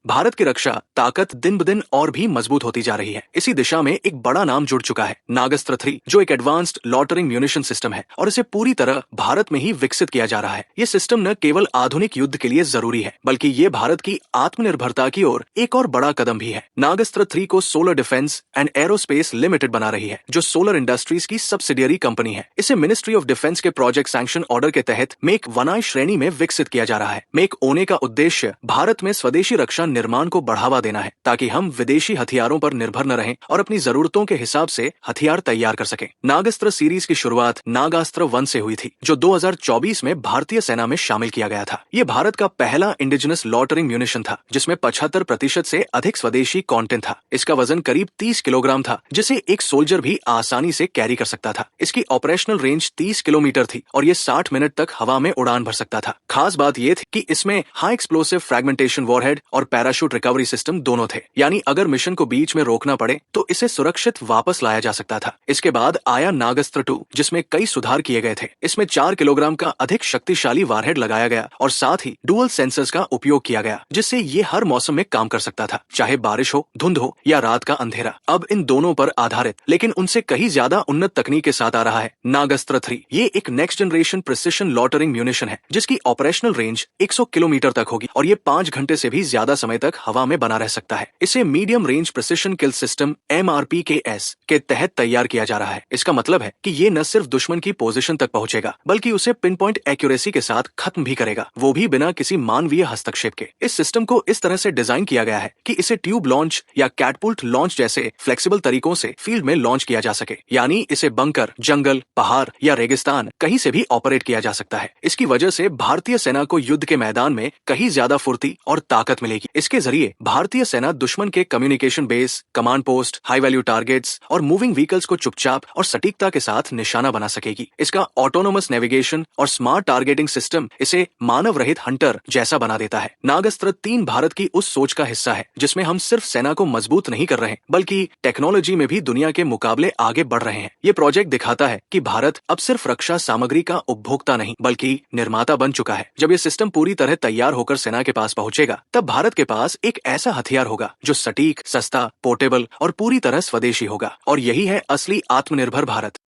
भारत की रक्षा ताकत दिन ब दिन और भी मजबूत होती जा रही है। इसी दिशा में एक बड़ा नाम जुड़ चुका है, नागास्त्र 3, जो एक एडवांस्ड लॉटरिंग म्यूनिशन सिस्टम है और इसे पूरी तरह भारत में ही विकसित किया जा रहा है। ये सिस्टम न केवल आधुनिक युद्ध के लिए जरूरी है, बल्कि ये भारत की आत्मनिर्भरता की ओर एक और बड़ा कदम भी है। नागास्त्र 3 को solar defence and aerospace limited बना रही है, जो सोलर इंडस्ट्रीज की सब्सिडियरी कंपनी है। इसे मिनिस्ट्री ऑफ डिफेंस के प्रोजेक्ट सैंक्शन ऑर्डर के तहत मेक वनाय श्रेणी में विकसित किया जा रहा है। मेक ओने का उद्देश्य भारत में स्वदेशी रक्षा निर्माण को बढ़ावा देना है, ताकि हम विदेशी हथियारों पर निर्भर न रहें और अपनी जरूरतों के हिसाब से हथियार तैयार कर सकें। नागास्त्र सीरीज की शुरुआत नागास्त्र 1 से हुई थी, जो 2024 में भारतीय सेना में शामिल किया गया था। ये भारत का पहला इंडिजिनस लॉटरिंग म्यूनिशन था, जिसमें 75% से अधिक स्वदेशी कंटेंट था। इसका वजन करीब 30 किलोग्राम था, जिसे एक सोल्जर भी आसानी से कैरी कर सकता था। इसकी ऑपरेशनल रेंज 30 किलोमीटर थी और ये 60 मिनट तक हवा में उड़ान भर सकता था। खास बात यह थी कि इसमें हाई एक्सप्लोसिव फ्रैगमेंटेशन वॉरहेड और पैराशूट रिकवरी सिस्टम दोनों थे, यानी अगर मिशन को बीच में रोकना पड़े तो इसे सुरक्षित वापस लाया जा सकता था। इसके बाद आया नागास्त्र 2, जिसमें कई सुधार किए गए थे। इसमें 4 किलोग्राम का अधिक शक्तिशाली वारहेड लगाया गया और साथ ही डुअल सेंसर्स का उपयोग किया गया, जिससे ये हर मौसम में काम कर सकता था, चाहे बारिश हो, धुंध हो या रात का अंधेरा। अब इन दोनों पर आधारित लेकिन उनसे कहीं ज्यादा उन्नत तकनीक के साथ आ रहा है नागास्त्र 3। ये एक next generation precision lautering munition है, जिसकी ऑपरेशनल रेंज 100 किलोमीटर तक होगी और ये 5 घंटे से भी ज्यादा समय तक हवा में बना रह सकता है। इसे मीडियम रेंज प्रिसिशन किल सिस्टम MRPKS के तहत तैयार किया जा रहा है। इसका मतलब है कि ये न सिर्फ दुश्मन की पोजीशन तक पहुंचेगा, बल्कि उसे पिन पॉइंट एक्यूरेसी के साथ खत्म भी करेगा, वो भी बिना किसी मानवीय हस्तक्षेप के। इस सिस्टम को इस तरह से डिजाइन किया गया है कि इसे ट्यूब लॉन्च या कैटपुल्ट लॉन्च जैसे फ्लेक्सिबल तरीकों से फील्ड में लॉन्च किया जा सके, यानी इसे बंकर, जंगल, पहाड़ या रेगिस्तान कहीं से भी ऑपरेट किया जा सकता है। इसकी वजह से भारतीय सेना को युद्ध के मैदान में कहीं ज्यादा फुर्ती और ताकत मिलेगी। इसके जरिए भारतीय सेना दुश्मन के communication base, command post, high value targets और मूविंग व्हीकल्स को चुपचाप और सटीकता के साथ निशाना बना सकेगी। इसका ऑटोनोमस नेविगेशन और स्मार्ट टारगेटिंग सिस्टम इसे मानव रहित हंटर जैसा बना देता है। नागास्त्र 3 भारत की उस सोच का हिस्सा है, जिसमें हम सिर्फ सेना को मजबूत नहीं कर रहे, बल्कि टेक्नोलॉजी में भी दुनिया के मुकाबले आगे बढ़ रहे हैं। ये प्रोजेक्ट दिखाता है कि भारत अब सिर्फ रक्षा सामग्री का उपभोक्ता नहीं, बल्कि निर्माता बन चुका है। जब ये सिस्टम पूरी तरह तैयार होकर सेना के पास पहुंचेगा, तब भारत के पास एक ऐसा हथियार होगा जो सटीक, सस्ता, पोर्टेबल और पूरी तरह स्वदेशी होगा। और यही है असली आत्मनिर्भर भारत।